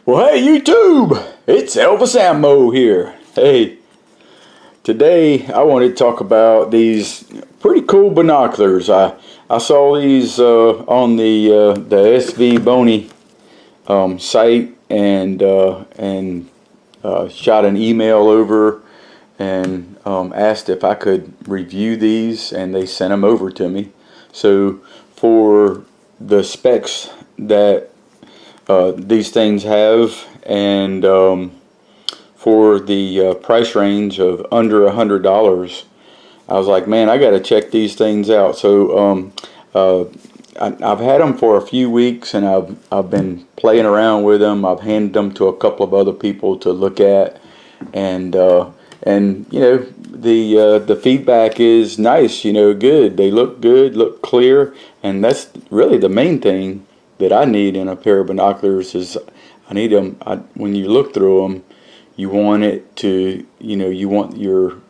Well, hey YouTube, it's Elvis Ammo here. Hey, today I want to talk about these pretty cool binoculars. I saw these on the Svbony site and shot an email over and asked if I could review these, and they sent them over to me. So for the specs that these things have, and for the price range of under $100, I was like, man, I got to check these things out. So I've had them for a few weeks, and I've been playing around with them. I've handed them to a couple of other people to look at, and you know, the feedback is nice. You know, good. They look good, look clear, and that's really the main thing that I need in a pair of binoculars. Is I need them. When you look through them, you want it to, you want your,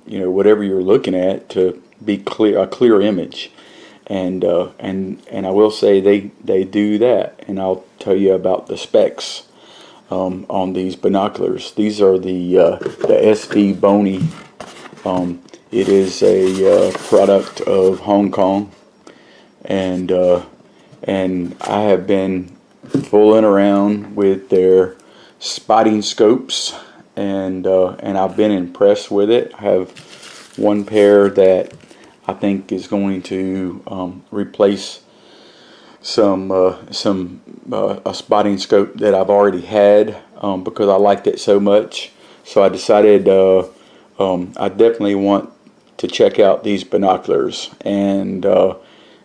whatever you're looking at to be clear, a clear image, and I will say they do that, and I'll tell you about the specs on these binoculars. These are the Svbony. It is a product of Hong Kong, and I have been fooling around with their spotting scopes, and I've been impressed with it. I have one pair that I think is going to replace a spotting scope that I've already had, because I liked it so much. So I decided I definitely want to check out these binoculars, and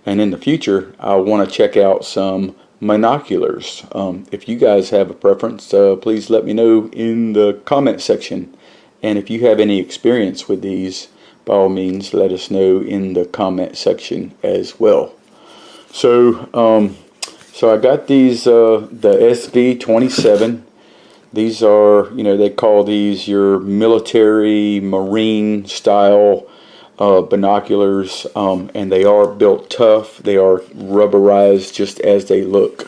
in the future I want to check out some monoculars. If you guys have a preference, please let me know in the comment section, and if you have any experience with these, by all means let us know in the comment section as well. So I got these the SV27. These are, they call these your military marine style binoculars, and they are built tough. They are rubberized just as they look.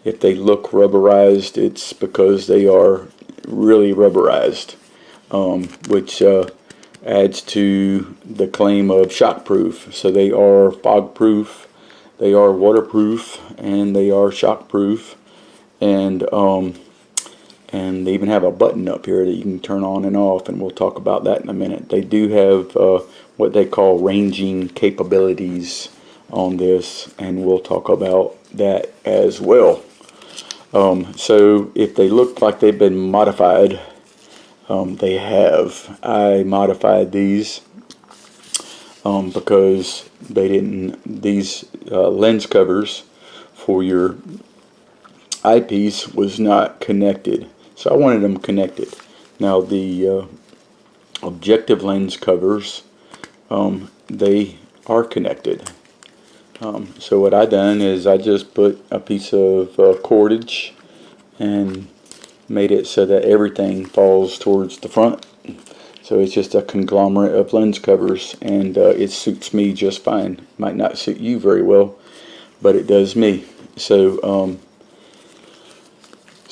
If they look rubberized, it's because they are really rubberized, which adds to the claim of shockproof. So they are fog proof, they are waterproof, and they are shockproof, and they even have a button up here that you can turn on and off, and we'll talk about that in a minute. They do have what they call ranging capabilities on this, and we'll talk about that as well. So if they look like they've been modified, they have. I modified these because they didn't, these lens covers for your eyepiece was not connected, so I wanted them connected. Now the objective lens covers, they are connected. So what I done is I just put a piece of cordage and made it so that everything falls towards the front. So it's just a conglomerate of lens covers, and it suits me just fine. Might not suit you very well, but it does me. So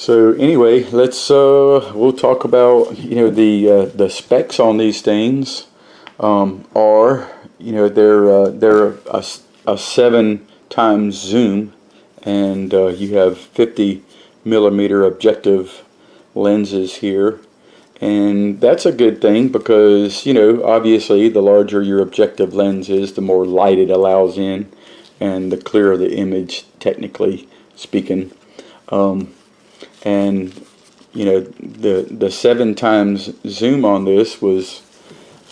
anyway, let's we'll talk about, the specs on these things. Are, they're a 7x zoom, and you have 50mm objective lenses here, and that's a good thing because, obviously the larger your objective lens is, the more light it allows in, and the clearer the image, technically speaking. And the 7x zoom on this was,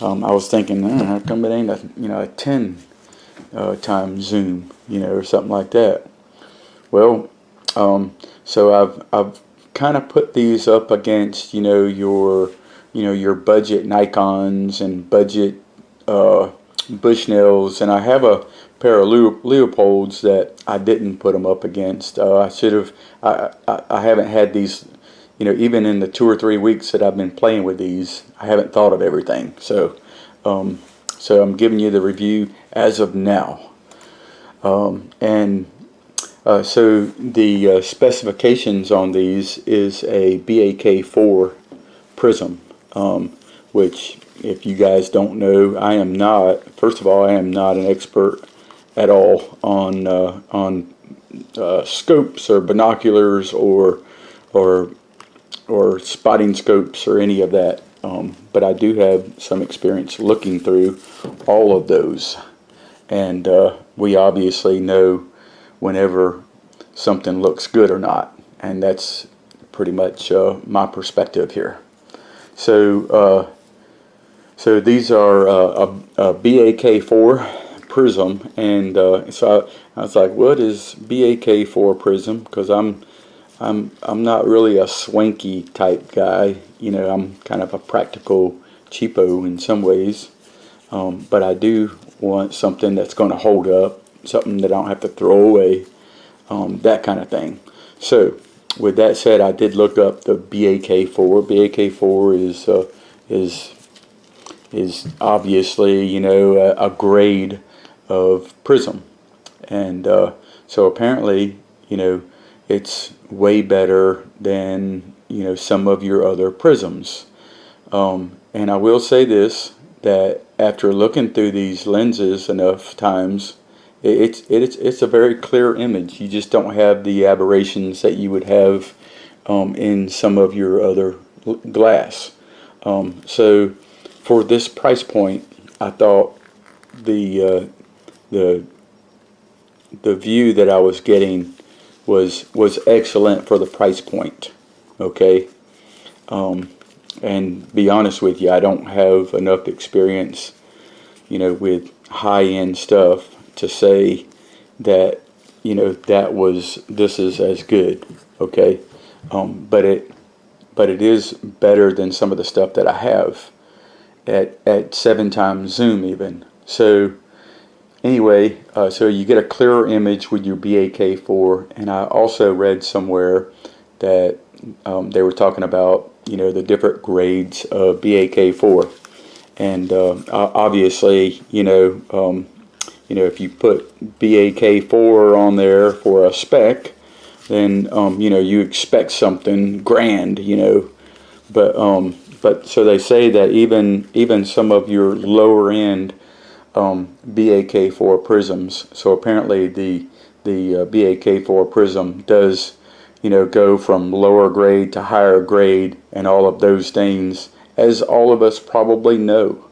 I was thinking, how come it ain't a 10 times zoom, or something like that. Well, so I've kind of put these up against, your budget Nikons and budget Bushnells, and I have a pair of Leopolds that I didn't put them up against. I should have. I haven't had these, even in the 2 or 3 weeks that I've been playing with these, I haven't thought of everything. So I'm giving you the review as of now. And So the specifications on these is a BAK4 Prism, which, if you guys don't know, I am not. First of all, I am not an expert at all on scopes or binoculars or spotting scopes or any of that. But I do have some experience looking through all of those, and we obviously know whenever something looks good or not, and that's pretty much my perspective here. So so these are a BAK4 Prism, and so I was like, what is BAK4 Prism? Because I'm not really a swanky type guy, you know. I'm kind of a practical cheapo in some ways, but I do want something that's going to hold up, something that I don't have to throw away, that kind of thing. So with that said, I did look up the BAK4. BAK4 is obviously, you know, a grade of prism, and so apparently, you know, it's way better than, you know, some of your other prisms. And I will say this, that after looking through these lenses enough times, it's a very clear image. You just don't have the aberrations that you would have in some of your other glass. So for this price point, I thought the view that I was getting was excellent for the price point. Okay, and be honest with you, I don't have enough experience, you know, with high-end stuff to say that, you know, this is as good. Okay, but it is better than some of the stuff that I have at 7x zoom even. So anyway, so you get a clearer image with your BAK4, and I also read somewhere that they were talking about, you know, the different grades of BAK4, and obviously, you know, if you put BAK4 on there for a spec, then you know, you expect something grand, you know, but so they say that even some of your lower end BAK4 prisms. So apparently the BAK4 Prism does, you know, go from lower grade to higher grade and all of those things, as all of us probably know.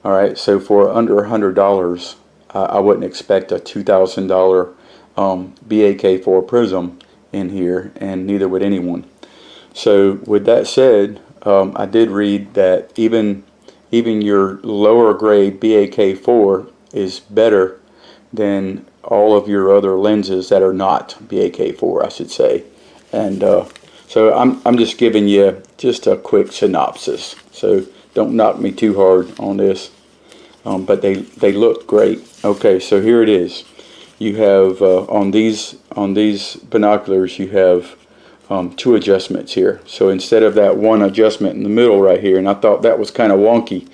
All right, so for under $100, I wouldn't expect a $2,000 BAK4 Prism in here, and neither would anyone. So with that said, I did read that even your lower grade BAK4 is better than all of your other lenses that are not BAK4, I should say. And so I'm just giving you just a quick synopsis. So don't knock me too hard on this. But they look great. Okay, so here it is. You have on these binoculars, you have two adjustments here. So instead of that one adjustment in the middle right here, and I thought that was kind of wonky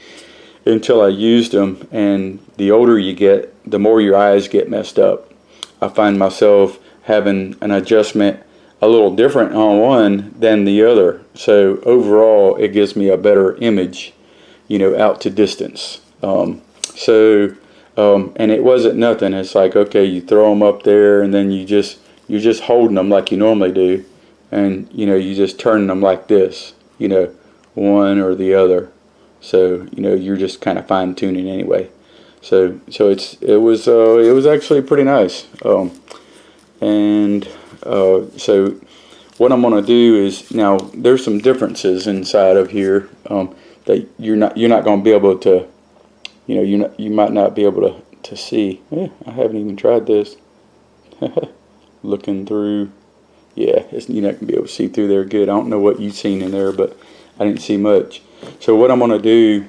until I used them, and the older you get, the more your eyes get messed up. I find myself having an adjustment a little different on one than the other. So overall, it gives me a better image, you know, out to distance. And it wasn't nothing. It's like, okay, you throw them up there, and then you're just holding them like you normally do, and you know, you just turn them like this, you know, one or the other. So you know, you're just kind of fine tuning anyway. So it was actually pretty nice. So what I'm going to do is, now there's some differences inside of here that you're not going to be able to, you know, you might not be able to see. I haven't even tried this. Looking through, yeah, you're not going to be able to see through there good. I don't know what you've seen in there, but I didn't see much. So what I'm going to do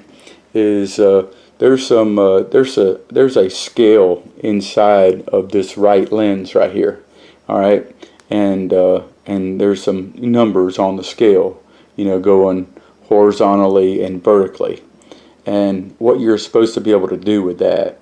is there's a scale inside of this right lens right here. All right, and there's some numbers on the scale, you know, going horizontally and vertically. And what you're supposed to be able to do with that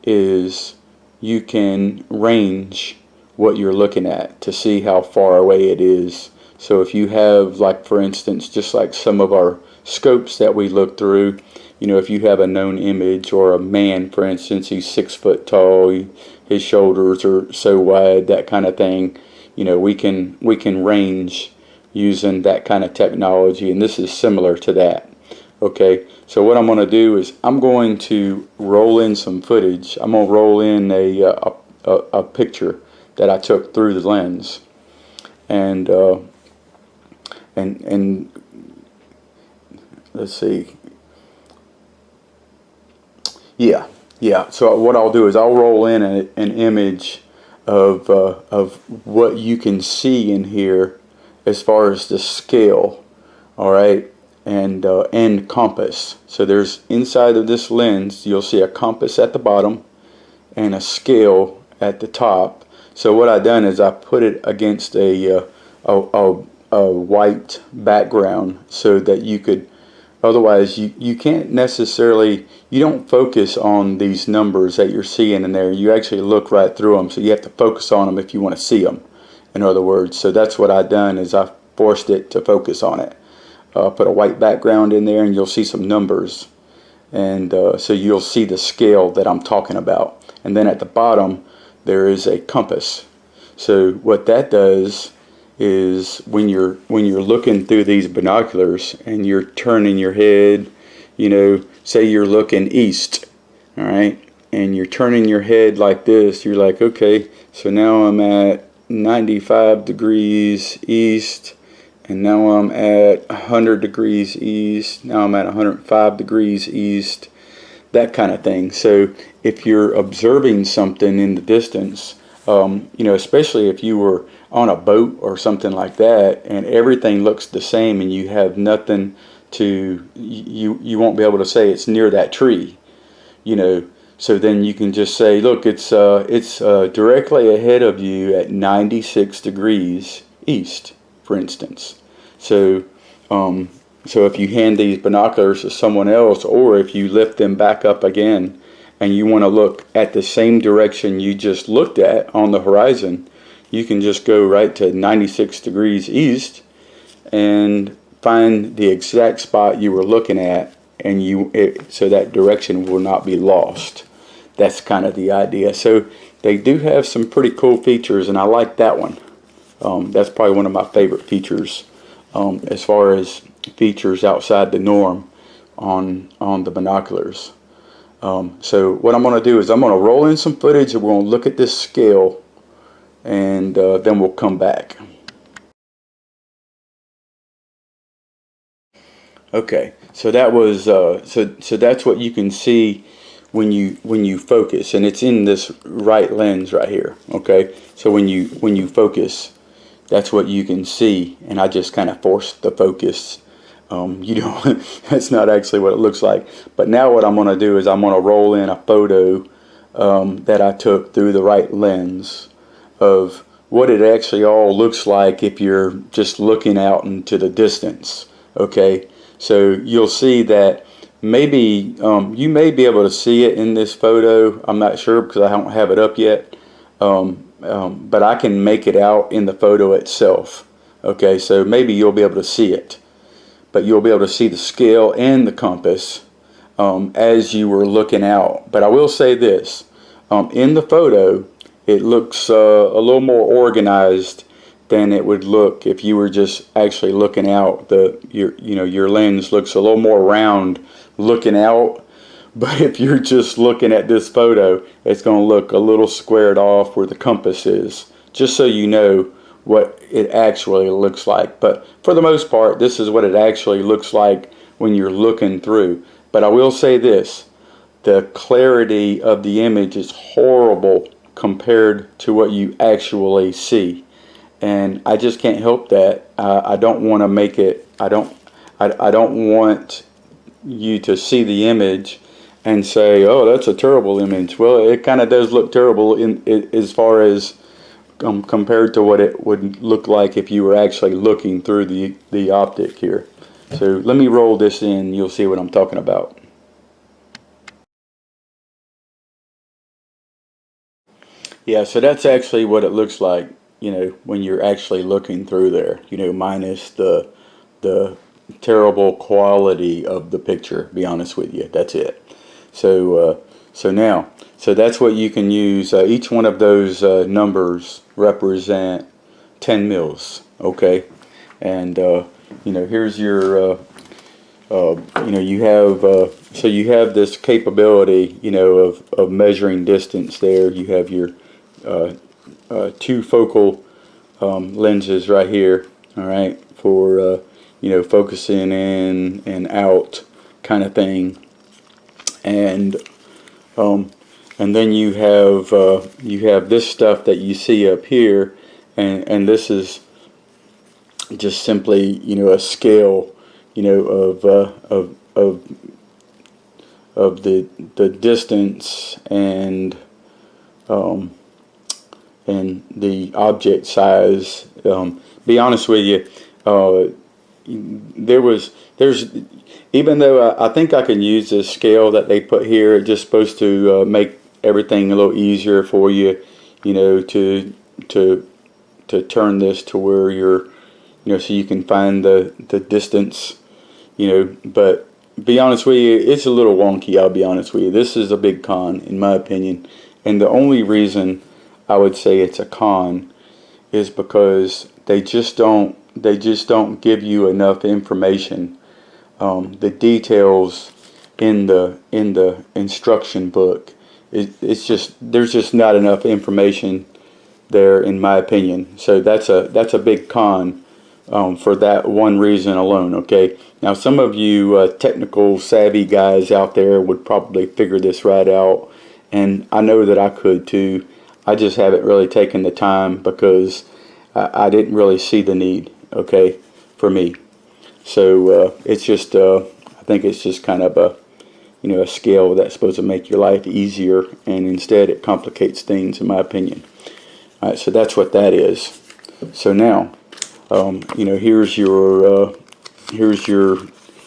is you can range what you're looking at to see how far away it is. So if you have, like for instance, just like some of our scopes that we look through, you know, if you have a known image or a man, for instance, he's 6 foot tall, his shoulders are so wide, that kind of thing, you know, we can range using that kind of technology, and this is similar to that. Okay, so what I'm going to do is I'm going to roll in some footage. I'm going to roll in a picture that I took through the lens, and let's see. Yeah. So what I'll do is I'll roll in an image of what you can see in here as far as the scale. All right, and compass. So there's inside of this lens, you'll see a compass at the bottom and a scale at the top. So what I've done is I put it against a white background so that you could, otherwise you can't necessarily, you don't focus on these numbers that you're seeing in there. You actually look right through them, so you have to focus on them if you want to see them, in other words. So that's what I've done, is I forced it to focus on it. Put a white background in there and you'll see some numbers, and so you'll see the scale that I'm talking about. And then at the bottom there is a compass. So what that does is when you're looking through these binoculars and you're turning your head, you know, say you're looking east, all right, and you're turning your head like this, you're like, okay, so now I'm at 95 degrees east, and now I'm at 100 degrees east, now I'm at 105 degrees east, that kind of thing. So if you're observing something in the distance, you know, especially if you were on a boat or something like that and everything looks the same and you have nothing to, you won't be able to say it's near that tree, you know. So then you can just say, look, it's directly ahead of you at 96 degrees east, for instance. So so if you hand these binoculars to someone else, or if you lift them back up again and you want to look at the same direction you just looked at on the horizon, you can just go right to 96 degrees east and find the exact spot you were looking at, and so that direction will not be lost. That's kind of the idea. So they do have some pretty cool features, and I like that one. That's probably one of my favorite features as far as features outside the norm on the binoculars. So what I'm going to do is I'm going to roll in some footage and we're going to look at this scale, and then we'll come back. Okay, so that was so that's what you can see when you focus, and it's in this right lens right here. Okay, so when you focus, that's what you can see, and I just kind of forced the focus. You know, that's not actually what it looks like. But now what I'm going to do is I'm going to roll in a photo that I took through the right lens of what it actually all looks like if you're just looking out into the distance. Okay, so you'll see that maybe you may be able to see it in this photo. I'm not sure because I don't have it up yet, but I can make it out in the photo itself. Okay, so maybe you'll be able to see it, but you'll be able to see the scale and the compass as you were looking out. But I will say this, in the photo it looks a little more organized than it would look if you were just actually looking out. Your lens looks a little more round looking out, but if you're just looking at this photo, it's going to look a little squared off where the compass is, just so you know what it actually looks like. But for the most part, this is what it actually looks like when you're looking through. But I will say this, the clarity of the image is horrible compared to what you actually see, and I just can't help that. I don't want to make it, I don't want you to see the image and say, oh, that's a terrible image. Well, it kind of does look terrible as far as compared to what it would look like if you were actually looking through the optic here. So let me roll this in, you'll see what I'm talking about. Yeah, so that's actually what it looks like, you know, when you're actually looking through there, you know, minus the terrible quality of the picture, be honest with you. That's it. So so that's what you can use. Each one of those numbers represent 10 mils, okay? And you know, here's your you know, you have so you have this capability, you know, of measuring distance there. You have your two focal lenses right here, all right, for you know, focusing in and out kind of thing. And then you have this stuff that you see up here, and this is just simply, you know, a scale, you know, of the distance and the object size. Be honest with you, there's even though I think I can use this scale that they put here, it's just supposed to make everything a little easier for you, you know, to turn this to where you're, you know, so you can find the distance, you know. But be honest with you, it's a little wonky, I'll be honest with you. This is a big con in my opinion, and the only reason I would say it's a con is because they just don't give you enough information. The details in the instruction book, it's just, there's just not enough information there, in my opinion. So that's a big con for that one reason alone. Okay, now some of you technical savvy guys out there would probably figure this right out, and I know that I could too. I just haven't really taken the time because I didn't really see the need, okay, for me. So it's just, I think it's just kind of a, you know, a scale that's supposed to make your life easier, and instead it complicates things, in my opinion. All right, so that's what that is. So now, you know, here's your, you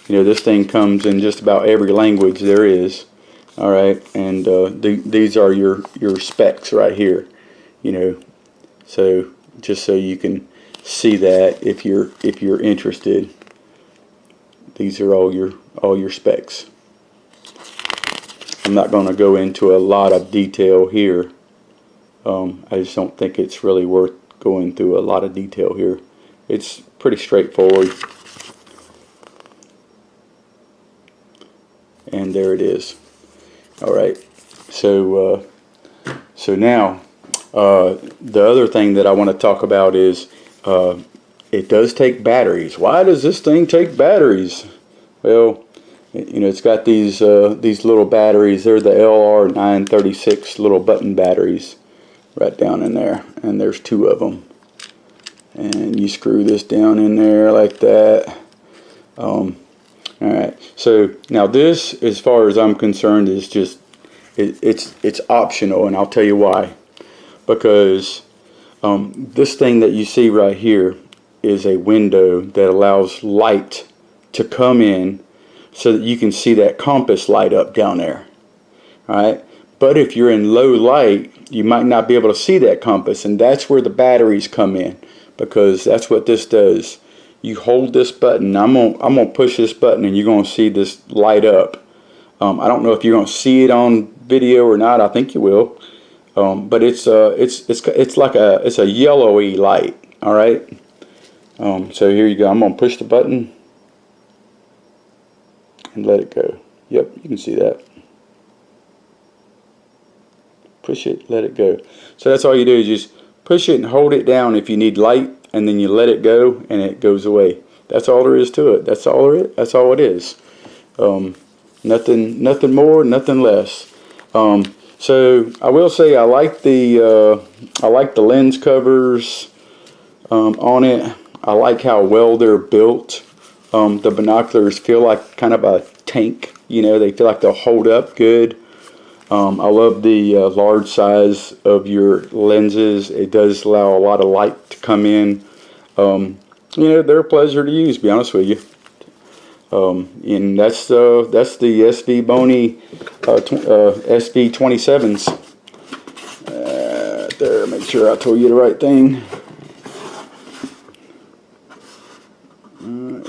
know, this thing comes in just about every language there is. All right, and these are your specs right here, you know. So just so you can see that if you're interested, these are all your specs. I'm not going to go into a lot of detail here. I just don't think it's really worth going through a lot of detail here. It's pretty straightforward. And there it is. All right, so now the other thing that I want to talk about is it does take batteries. Why does this thing take batteries? Well, you know, it's got these little batteries. They're the LR936 little button batteries right down in there, and there's two of them. And you screw this down in there like that. Alright, so now this, as far as I'm concerned, is just, it's optional, and I'll tell you why. Because this thing that you see right here is a window that allows light to come in so that you can see that compass light up down there. Alright, but if you're in low light, you might not be able to see that compass, and that's where the batteries come in, because that's what this does. You hold this button. I'm gonna push this button, and you're gonna see this light up. I don't know if you're gonna see it on video or not. I think you will. But it's like a yellowy light. All right. So here you go. I'm gonna push the button and let it go. Yep, you can see that. Push it, let it go. So that's all you do, is just push it and hold it down if you need light, and then you let it go and it goes away. That's all there is to it. That's all it is. Nothing more, nothing less. So I will say I like the lens covers on it. I like how well they're built. The binoculars feel like kind of a tank. You know, they feel like they'll hold up good. I love the large size of your lenses. It does allow a lot of light to come in. You know, they're a pleasure to use, to be honest with you. And that's the Svbony SV27s. sure I told you the right thing.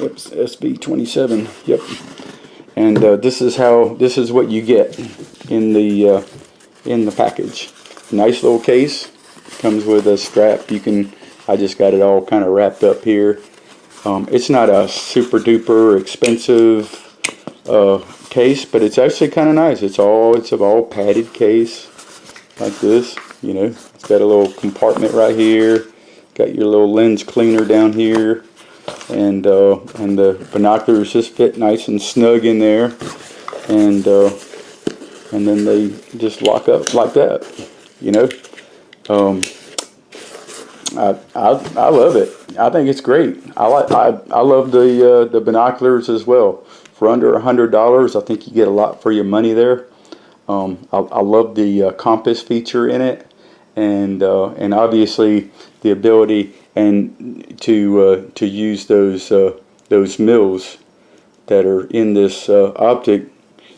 It's SV27. Yep. And this is what you get in the package. Nice little case. Comes with a strap. I just got it all kind of wrapped up here. It's not a super duper expensive case, but it's actually kind of nice. It's a all padded case like this. You know, it's got a little compartment right here. Got your little lens cleaner down here, and the binoculars just fit nice and snug in there, and then they just lock up like that. You know, I love it. I think it's great. I love the binoculars as well. For under $100, I think you get a lot for your money there. I love the compass feature in it, and obviously the ability to use those mils that are in this optic,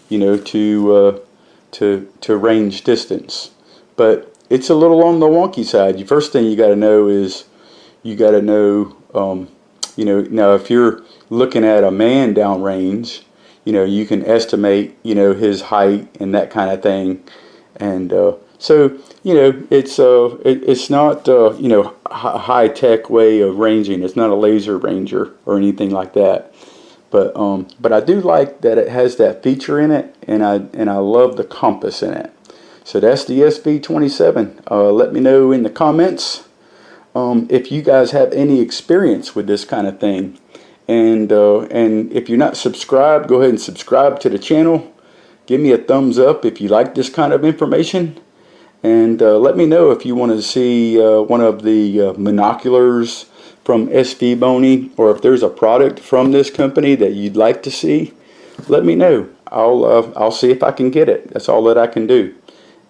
you know, to range distance. But it's a little on the wonky side. The first thing you got to know is you got to know, you know, now if you're looking at a man downrange, you know, you can estimate, you know, his height and that kind of thing, and so, you know, it's not you know, a high-tech way of ranging. It's not a laser ranger or anything like that. But I do like that it has that feature in it, and I love the compass in it. So that's the SV27. Let me know in the comments if you guys have any experience with this kind of thing. And if you're not subscribed, go ahead and subscribe to the channel. Give me a thumbs up if you like this kind of information. And let me know if you want to see one of the binoculars from Svbony, or if there's a product from this company that you'd like to see. Let me know. I'll see if I can get it. That's all that I can do.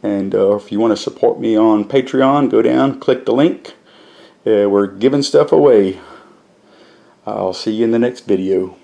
And if you want to support me on Patreon, go down, click the link. We're giving stuff away. I'll see you in the next video.